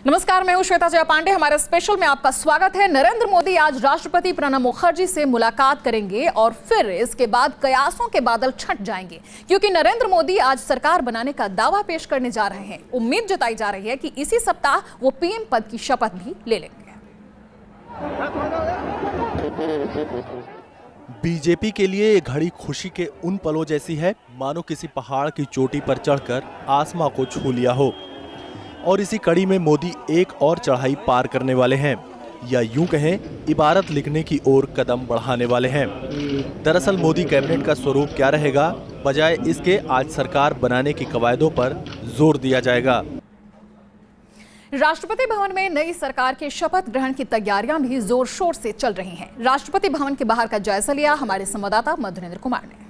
नमस्कार, मैं हूं श्वेता जया पांडे। हमारे स्पेशल में आपका स्वागत है। नरेंद्र मोदी आज राष्ट्रपति प्रणब मुखर्जी से मुलाकात करेंगे और फिर इसके बाद कयासों के बादल छंट जाएंगे, क्योंकि नरेंद्र मोदी आज सरकार बनाने का दावा पेश करने जा रहे हैं। उम्मीद जताई जा रही है कि इसी सप्ताह वो पीएम पद की शपथ भी ले लेंगे। बीजेपी के लिए ये घड़ी खुशी के उन पलों जैसी है मानो किसी पहाड़ की चोटी पर चढ़कर आसमां को छू लिया हो। और इसी कड़ी में मोदी एक और चढ़ाई पार करने वाले हैं, या यूं कहें इबारत लिखने की ओर कदम बढ़ाने वाले हैं। दरअसल मोदी कैबिनेट का स्वरूप क्या रहेगा, बजाय इसके आज सरकार बनाने की कवायदों पर जोर दिया जाएगा। राष्ट्रपति भवन में नई सरकार के शपथ ग्रहण की तैयारियां भी जोर शोर से चल रही हैं। राष्ट्रपति भवन के बाहर का जायजा लिया हमारे संवाददाता मधुरेंद्र कुमार ने।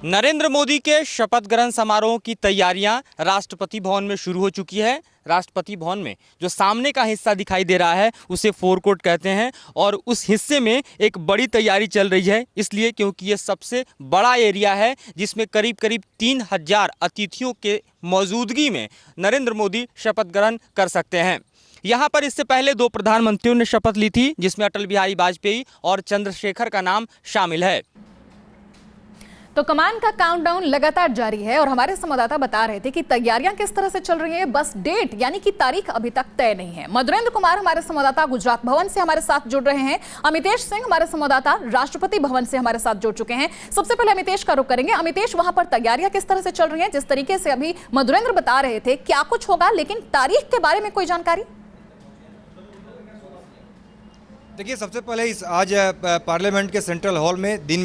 नरेंद्र मोदी के शपथ ग्रहण समारोह की तैयारियां राष्ट्रपति भवन में शुरू हो चुकी है। राष्ट्रपति भवन में जो सामने का हिस्सा दिखाई दे रहा है उसे फोरकोर्ट कहते हैं, और उस हिस्से में एक बड़ी तैयारी चल रही है, इसलिए क्योंकि ये सबसे बड़ा एरिया है जिसमें करीब करीब 3000 अतिथियों के मौजूदगी में नरेंद्र मोदी शपथ ग्रहण कर सकते हैं। यहाँ पर इससे पहले 2 प्रधानमंत्रियों ने शपथ ली थी, जिसमें अटल बिहारी वाजपेयी और चंद्रशेखर का नाम शामिल है। तो कमान का काउंटडाउन लगातार जारी है और हमारे संवाददाता बता रहे थे कि तैयारियां किस तरह से चल रही है, बस डेट यानी कि तारीख अभी तक तय नहीं है। मधुरेंद्र कुमार हमारे संवाददाता गुजरात भवन से हमारे साथ जुड़ रहे हैं। अमितेश सिंह हमारे संवाददाता राष्ट्रपति भवन से हमारे साथ जुड़ चुके हैं। सबसे पहले अमितेश का रुख करेंगे। अमितेश, वहां पर तैयारियां किस तरह से चल रही है? जिस तरीके से अभी मधुरेंद्र बता रहे थे क्या कुछ होगा, लेकिन तारीख के बारे में कोई जानकारी? देखिए, सबसे पहले आज पार्लियामेंट के सेंट्रल हॉल में दिन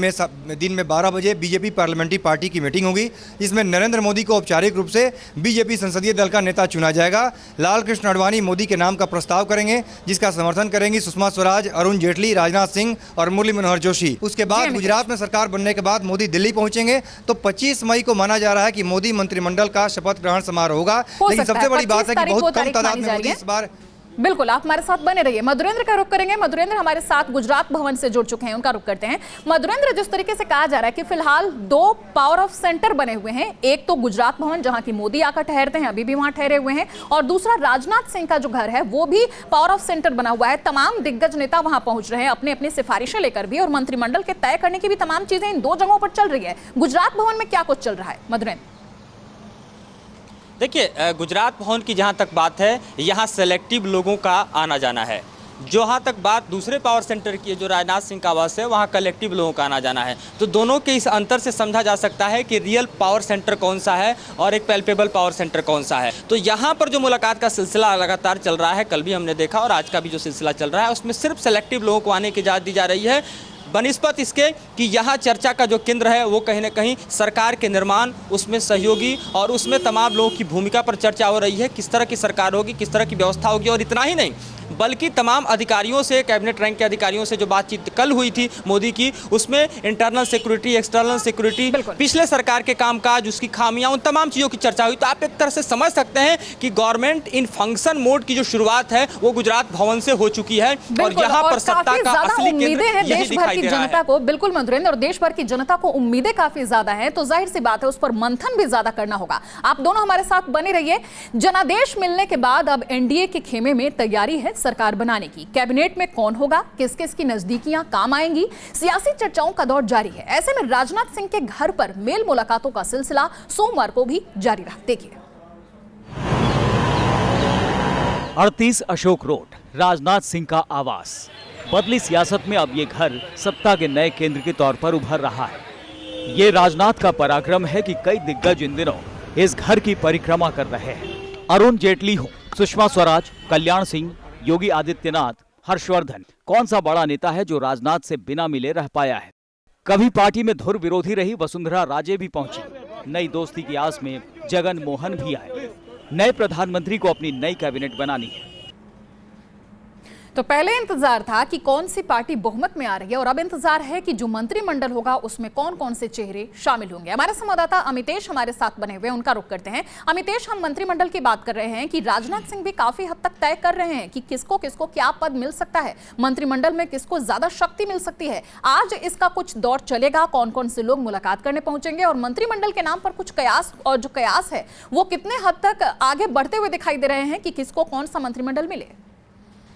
में 12 बजे बीजेपी पार्लियामेंट्री पार्टी की मीटिंग होगी। इसमें नरेंद्र मोदी को औपचारिक रूप से बीजेपी संसदीय दल का नेता चुना जाएगा। लाल कृष्ण आडवाणी मोदी के नाम का प्रस्ताव करेंगे, जिसका समर्थन करेंगी सुषमा स्वराज, अरुण जेटली, राजनाथ सिंह और मुरली मनोहर जोशी। उसके बाद गुजरात में सरकार बनने के बाद मोदी दिल्ली पहुंचेंगे, तो 25 मई को माना जा रहा है कि मोदी मंत्रिमंडल का शपथ ग्रहण समारोह होगा। लेकिन सबसे बड़ी बात है कि बहुत कम तादाद में मोदी इस बार। बिल्कुल, आप हमारे साथ बने रहिए। मधुरेंद्र का रुख करेंगे। मधुरेंद्र हमारे साथ गुजरात भवन से जुड़ चुके हैं, उनका रुख करते हैं। मधुरेंद्र, जिस तरीके से कहा जा रहा है कि फिलहाल 2 पावर ऑफ सेंटर बने हुए हैं, एक तो गुजरात भवन जहां की मोदी आकर ठहरते हैं, अभी भी वहां ठहरे हुए हैं, और दूसरा राजनाथ सिंह का जो घर है वो भी पावर ऑफ सेंटर बना हुआ है। तमाम दिग्गज नेता वहां पहुंच रहे हैं अपनी अपनी सिफारिशें लेकर भी, और मंत्रिमंडल के तय करने की भी तमाम चीजें इन 2 जगहों पर चल रही है। गुजरात भवन में क्या कुछ चल रहा है मधुरेंद्र? देखिए, गुजरात भवन की जहाँ तक बात है, यहाँ सेलेक्टिव लोगों का आना जाना है। जहाँ तक बात दूसरे पावर सेंटर की है, जो राजनाथ सिंह का आवास है, वहाँ कलेक्टिव लोगों का आना जाना है। तो दोनों के इस अंतर से समझा जा सकता है कि रियल पावर सेंटर कौन सा है और एक पैल्पेबल पावर सेंटर कौन सा है। तो यहाँ पर जो मुलाकात का सिलसिला लगातार चल रहा है, कल भी हमने देखा और आज का भी जो सिलसिला चल रहा है, उसमें सिर्फ सेलेक्टिव लोगों को आने की इजाज़त दी जा रही है, बनिस्बत इसके कि यहाँ चर्चा का जो केंद्र है वो कहीं ना कहीं सरकार के निर्माण, उसमें सहयोगी और उसमें तमाम लोगों की भूमिका पर चर्चा हो रही है। किस तरह की सरकार होगी, किस तरह की व्यवस्था होगी, और इतना ही नहीं बल्कि तमाम अधिकारियों से, कैबिनेट रैंक के अधिकारियों से जो बातचीत कल हुई थी मोदी की, उसमें इंटरनल सिक्योरिटी, एक्सटर्नल सिक्योरिटी, पिछले सरकार के कामकाज, उसकी खामियां, उन तमाम चीज़ों की चर्चा हुई। तो आप एक तरह से समझ सकते हैं कि गवर्नमेंट इन फंक्शन मोड की जो शुरुआत है वो गुजरात भवन से हो चुकी है, और यहाँ पर सत्ता का असली केंद्र यही दिखाई दे रहा है। जनता को, बिल्कुल मधुरेंद्र, और देश भर की जनता को उम्मीदें काफी ज्यादा हैं, तो जाहिर सी बात है उस पर मंथन भी ज्यादा करना होगा। आप दोनों हमारे साथ बने रहिए। जनादेश मिलने के बाद अब एनडीए के खेमे में तैयारी है सरकार बनाने की। कैबिनेट में कौन होगा, किस किस की नजदीकियां काम आएंगी, सियासी चर्चाओं का दौर जारी है। ऐसे में राजनाथ सिंह के घर पर मेल मुलाकातों का सिलसिला सोमवार को भी जारी रहा। देखिए, 38 अशोक रोड, राजनाथ सिंह का आवास। बदली सियासत में अब ये घर सत्ता के नए केंद्र के तौर पर उभर रहा है। ये राजनाथ का पराक्रम है कि कई दिग्गज इन दिनों इस घर की परिक्रमा कर रहे हैं। अरुण जेटली हो, सुषमा स्वराज, कल्याण सिंह, योगी आदित्यनाथ, हर्षवर्धन, कौन सा बड़ा नेता है जो राजनाथ से बिना मिले रह पाया है? कभी पार्टी में धुर विरोधी रही वसुंधरा राजे भी पहुंची। नई दोस्ती की आस में जगन मोहन भी आए। नए प्रधानमंत्री को अपनी नई कैबिनेट बनानी है। तो पहले इंतजार था कि कौन सी पार्टी बहुमत में आ रही है और अब इंतजार है कि जो मंत्रिमंडल होगा उसमें कौन कौन से चेहरे शामिल होंगे। हमारे संवाददाता अमितेश हमारे साथ बने हुए हैं, उनका रुख करते हैं। अमितेश, हम मंत्रिमंडल की बात कर रहे हैं कि राजनाथ सिंह भी काफी हद तक तय कर रहे हैं कि किसको किसको क्या पद मिल सकता है, मंत्रिमंडल में किसको ज्यादा शक्ति मिल सकती है। आज इसका कुछ दौर चलेगा, कौन कौन से लोग मुलाकात करने पहुंचेंगे और मंत्रिमंडल के नाम पर कुछ कयास, और जो कयास है वो कितने हद तक आगे बढ़ते हुए दिखाई दे रहे हैं कि किसको कौन सा मंत्रिमंडल मिले।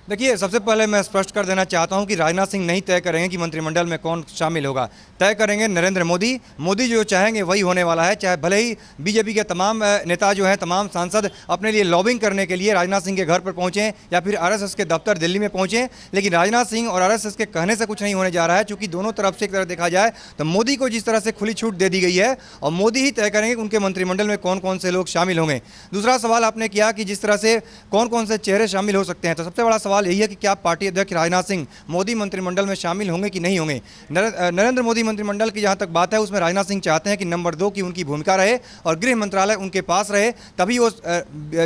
देखिए, सबसे पहले मैं स्पष्ट कर देना चाहता हूं कि राजनाथ सिंह नहीं तय करेंगे कि मंत्रिमंडल में कौन शामिल होगा। तय करेंगे नरेंद्र मोदी। मोदी जो चाहेंगे वही होने वाला है। चाहे भले ही बीजेपी के तमाम नेता जो हैं, तमाम सांसद अपने लिए लॉबिंग करने के लिए राजनाथ सिंह के घर पर पहुंचें या फिर आरएसएस के दफ्तर दिल्ली में पहुंचें, लेकिन राजनाथ सिंह और आरएसएस के कहने से कुछ नहीं होने जा रहा है। चूंकि दोनों तरफ से एक तरह देखा जाए तो मोदी को जिस तरह से खुली छूट दे दी गई है और मोदी ही तय करेंगे कि उनके मंत्रिमंडल में कौन कौन से लोग शामिल होंगे। दूसरा सवाल आपने किया कि जिस तरह से कौन कौन से चेहरे शामिल हो सकते हैं, तो सबसे बड़ा सवाल यही है कि क्या पार्टी अध्यक्ष राजनाथ सिंह मोदी मंत्रिमंडल में शामिल होंगे कि नहीं होंगे। नरेंद्र मोदी मंत्रिमंडल की जहां तक बात है उसमें राजनाथ सिंह चाहते हैं कि नंबर 2 की उनकी भूमिका रहे और गृह मंत्रालय उनके पास रहे, तभी वो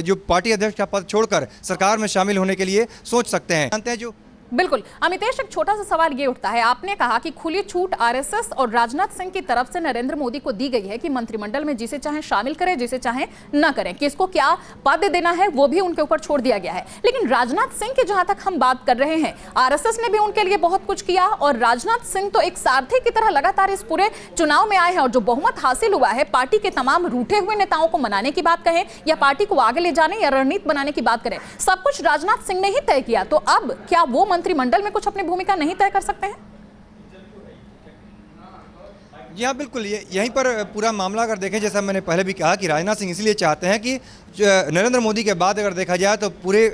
जो पार्टी अध्यक्ष का पद छोड़कर सरकार में शामिल होने के लिए सोच सकते हैं। जानते हैं जो बिल्कुल अमितेश, एक छोटा सा सवाल ये उठता है, आपने कहा कि खुली छूट आरएसएस और राजनाथ सिंह की तरफ से नरेंद्र मोदी को दी गई है कि मंत्रिमंडल में जिसे चाहे शामिल करें, जिसे चाहे न करें, किसको क्या पद देना है वो भी उनके ऊपर छोड़ दिया गया है। लेकिन राजनाथ सिंह की जहां तक हम बात कर रहे हैं, आरएसएस ने भी उनके लिए बहुत कुछ किया और राजनाथ सिंह तो एक सारथी की तरह लगातार इस पूरे चुनाव में आए हैं और जो बहुमत हासिल हुआ है, पार्टी के तमाम रूठे हुए नेताओं को मनाने की बात कहें या पार्टी को आगे ले जाने या रणनीति बनाने की बात करें, सब कुछ राजनाथ सिंह ने ही तय किया। तो अब क्या वो मंत्रिमंडल में कुछ अपनी भूमिका नहीं तय कर सकते हैं? जी हाँ, बिल्कुल। यहीं पर पूरा मामला अगर देखें, जैसा मैंने पहले भी कहा कि राजनाथ सिंह इसलिए चाहते हैं कि नरेंद्र मोदी के बाद अगर देखा जाए तो पूरे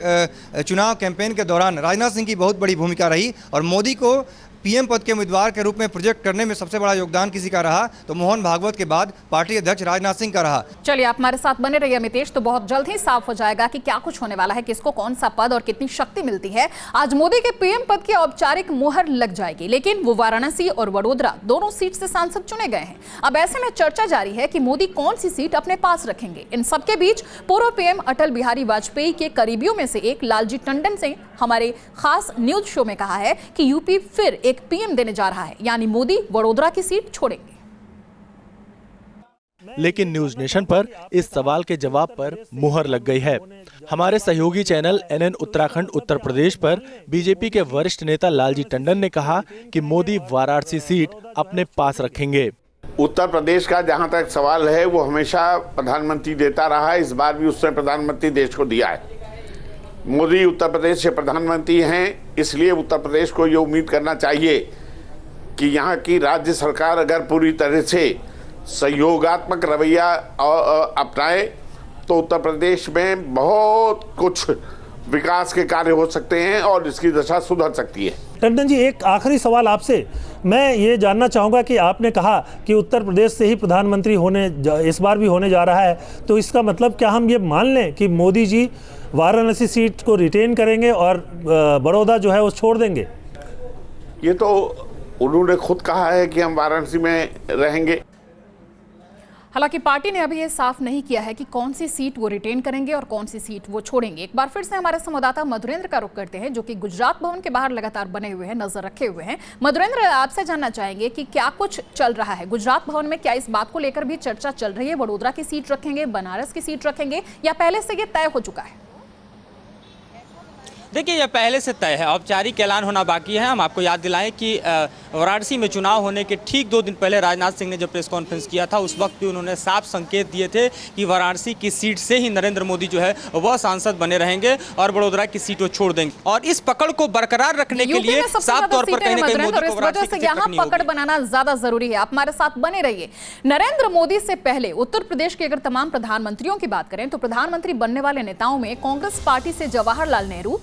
चुनाव कैंपेन के दौरान राजनाथ सिंह की बहुत बड़ी भूमिका रही और मोदी को पीएम पद के उम्मीदवार के रूप में प्रोजेक्ट करने में सबसे बड़ा योगदान किसी का रहा तो मोहन भागवत के बाद पार्टी अध्यक्ष राजनाथ सिंह का रहा। चलिए, आप हमारे साथ बने रहिए अमितेश, तो बहुत जल्द ही साफ हो जाएगा कि क्या कुछ होने वाला है, किसको कौन सा पद और कितनी शक्ति मिलती है। आज मोदी के पीएम पद की औपचारिक मुहर लग जाएगी, लेकिन वो वाराणसी और वडोदरा दोनों सीट से सांसद चुने गए हैं। अब ऐसे में चर्चा जारी है कि मोदी कौन सी सीट अपने पास रखेंगे। इन सबके बीच पूर्व पीएम अटल बिहारी वाजपेयी के करीबियों में से एक लालजी टंडन ने हमारे खास न्यूज शो में कहा है कि यूपी फिर एक पीएम देने जा रहा है, यानी मोदी वडोदरा की सीट छोड़ेंगे। लेकिन न्यूज नेशन पर इस सवाल के जवाब पर मुहर लग गई है। हमारे सहयोगी चैनल NN उत्तराखंड उत्तर प्रदेश पर बीजेपी के वरिष्ठ नेता लालजी टंडन ने कहा कि मोदी वाराणसी सीट अपने पास रखेंगे। उत्तर प्रदेश का जहां तक सवाल है वो हमेशा प्रधानमंत्री देता रहा है, इस बार भी उसने प्रधानमंत्री देश को दिया है। मोदी उत्तर प्रदेश से प्रधानमंत्री हैं, इसलिए उत्तर प्रदेश को ये उम्मीद करना चाहिए कि यहाँ की राज्य सरकार अगर पूरी तरह से सहयोगात्मक रवैया अपनाए तो उत्तर प्रदेश में बहुत कुछ विकास के कार्य हो सकते हैं और इसकी दशा सुधर सकती है। टंडन जी, एक आखिरी सवाल आपसे मैं ये जानना चाहूँगा कि आपने कहा कि उत्तर प्रदेश से ही प्रधानमंत्री इस बार भी होने जा रहा है, तो इसका मतलब क्या हम ये मान लें कि मोदी जी वाराणसी सीट को रिटेन करेंगे और बड़ौदा जो है वो छोड़ देंगे? ये तो उन्होंने खुद कहा है कि हम वाराणसी में रहेंगे। हालांकि पार्टी ने अभी ये साफ नहीं किया है कि कौन सी सीट वो रिटेन करेंगे और कौन सी सीट वो छोड़ेंगे। एक बार फिर से हमारे संवाददाता मधुरेंद्र का रुख करते हैं, जो कि गुजरात भवन के बाहर लगातार बने हुए हैं, नजर रखे हुए हैं। मधुरेंद्र, आपसे जानना चाहेंगे कि क्या कुछ चल रहा है गुजरात भवन में, क्या इस बात को लेकर भी चर्चा चल रही है वडोदरा की सीट रखेंगे, बनारस की सीट रखेंगे, या पहले से ये तय हो चुका है? देखिए, यह पहले से तय है, औपचारिक ऐलान होना बाकी है। हम आपको याद दिलाएं कि वाराणसी में चुनाव होने के ठीक 2 दिन पहले राजनाथ सिंह ने जब प्रेस कॉन्फ्रेंस किया था, उस वक्त भी उन्होंने साफ संकेत दिए थे कि वाराणसी की सीट से ही नरेंद्र मोदी जो है वह सांसद बने रहेंगे और वडोदरा की सीट वो छोड़ देंगे। और इस पकड़ को बरकरार रखने के लिए साफ तौर पर कहीं ना कहीं मोदी को वाराणसी की यहाँ पकड़ बनाना ज्यादा जरूरी है। आप हमारे साथ बने रहिए। नरेंद्र मोदी से पहले उत्तर प्रदेश के अगर तमाम प्रधानमंत्रियों की बात करें तो प्रधानमंत्री बनने वाले नेताओं में कांग्रेस पार्टी से जवाहरलाल नेहरू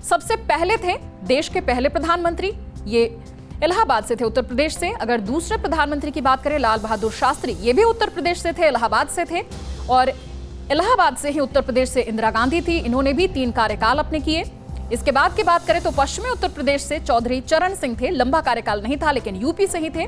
सबसे पहले थे, देश के पहले प्रधानमंत्री। ये इलाहाबाद से थे, उत्तर प्रदेश से। अगर दूसरे प्रधानमंत्री की बात करें, लाल बहादुर शास्त्री, ये भी उत्तर प्रदेश से थे, इलाहाबाद से थे। और इलाहाबाद से ही उत्तर प्रदेश से इंदिरा गांधी थी, इन्होंने भी 3 कार्यकाल अपने किए। इसके बाद की बात करें तो पश्चिमी उत्तर प्रदेश से चौधरी चरण सिंह थे, लंबा कार्यकाल नहीं था लेकिन यूपी से ही थे।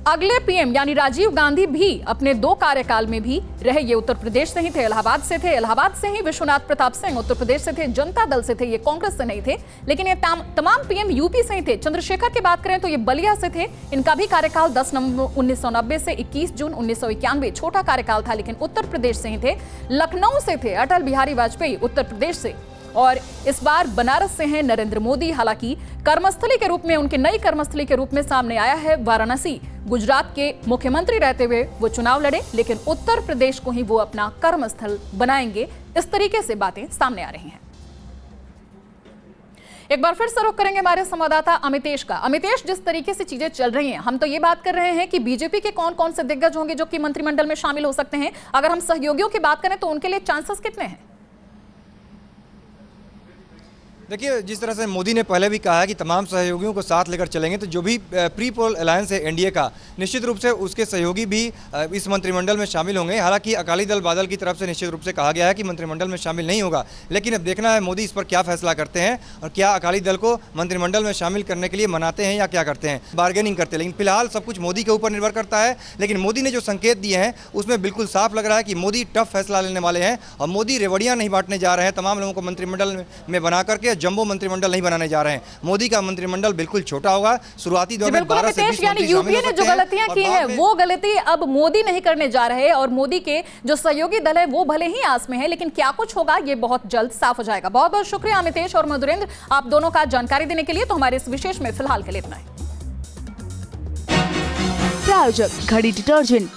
अगले पीएम यानी राजीव गांधी भी अपने 2 कार्यकाल में भी रहे। ये उत्तर प्रदेश से ही थे, इलाहाबाद से थे। इलाहाबाद से ही विश्वनाथ प्रताप सिंह उत्तर प्रदेश से थे, जनता दल से थे, ये कांग्रेस से नहीं थे। लेकिन ये तमाम पीएम यूपी से ही थे। चंद्रशेखर की बात करें तो ये बलिया से थे। इनका भी कार्यकाल 10 नवंबर 1990 से 21 जून 1991, छोटा कार्यकाल था लेकिन उत्तर प्रदेश से ही थे। लखनऊ से थे अटल बिहारी वाजपेयी, उत्तर प्रदेश से। और इस बार बनारस से हैं नरेंद्र मोदी। हालांकि कर्मस्थली के रूप में, उनकी नई कर्मस्थली के रूप में सामने आया है वाराणसी। गुजरात के मुख्यमंत्री रहते हुए वो चुनाव लड़े, लेकिन उत्तर प्रदेश को ही वो अपना कर्मस्थल बनाएंगे, इस तरीके से बातें सामने आ रही हैं। एक बार फिर से रुख करेंगे हमारे संवाददाता अमितेश का। अमितेश, जिस तरीके से चीजें चल रही हैं, हम तो ये बात कर रहे हैं कि बीजेपी के कौन कौन से दिग्गज होंगे जो कि मंत्रिमंडल में शामिल हो सकते हैं। अगर हम सहयोगियों की बात करें तो उनके लिए चांसेस कितने हैं? देखिए, जिस तरह से मोदी ने पहले भी कहा है कि तमाम सहयोगियों को साथ लेकर चलेंगे, तो जो भी प्री पोल अलायंस है एनडीए का, निश्चित रूप से उसके सहयोगी भी इस मंत्रिमंडल में शामिल होंगे। हालांकि अकाली दल बादल की तरफ से निश्चित रूप से कहा गया है कि मंत्रिमंडल में शामिल नहीं होगा, लेकिन अब देखना है मोदी इस पर क्या फैसला करते हैं और क्या अकाली दल को मंत्रिमंडल में शामिल करने के लिए मनाते हैं या क्या करते हैं, बार्गेनिंग करते हैं। लेकिन फिलहाल सब कुछ मोदी के ऊपर निर्भर करता है। लेकिन मोदी ने जो संकेत दिए हैं उसमें बिल्कुल साफ लग रहा है कि मोदी टफ फैसला लेने वाले हैं और मोदी रेवड़ियां नहीं बांटने जा रहे हैं तमाम लोगों को मंत्रिमंडल में बना करके। जंबो मंत्रिमंडल बनाने जा रहे हैं। मोदी का मंत्रिमंडल बिल्कुल छोटा होगा। शुरुआती दौर में 12 से 20 यानी यूपीए ने जो गलतियां की हैं वो गलती अब मोदी नहीं करने जा रहे हैं और मोदी के जो सहयोगी दल है वो भले ही आस में है, लेकिन क्या कुछ होगा ये बहुत जल्द साफ हो जाएगा। बहुत बहुत शुक्रिया अमितेश और मधुरेंद्र, आप दोनों का जानकारी देने के लिए। तो हमारे इस विशेष में फिलहाल के लिए इतना ही। प्रायोजक घड़ी डिटर्जेंट।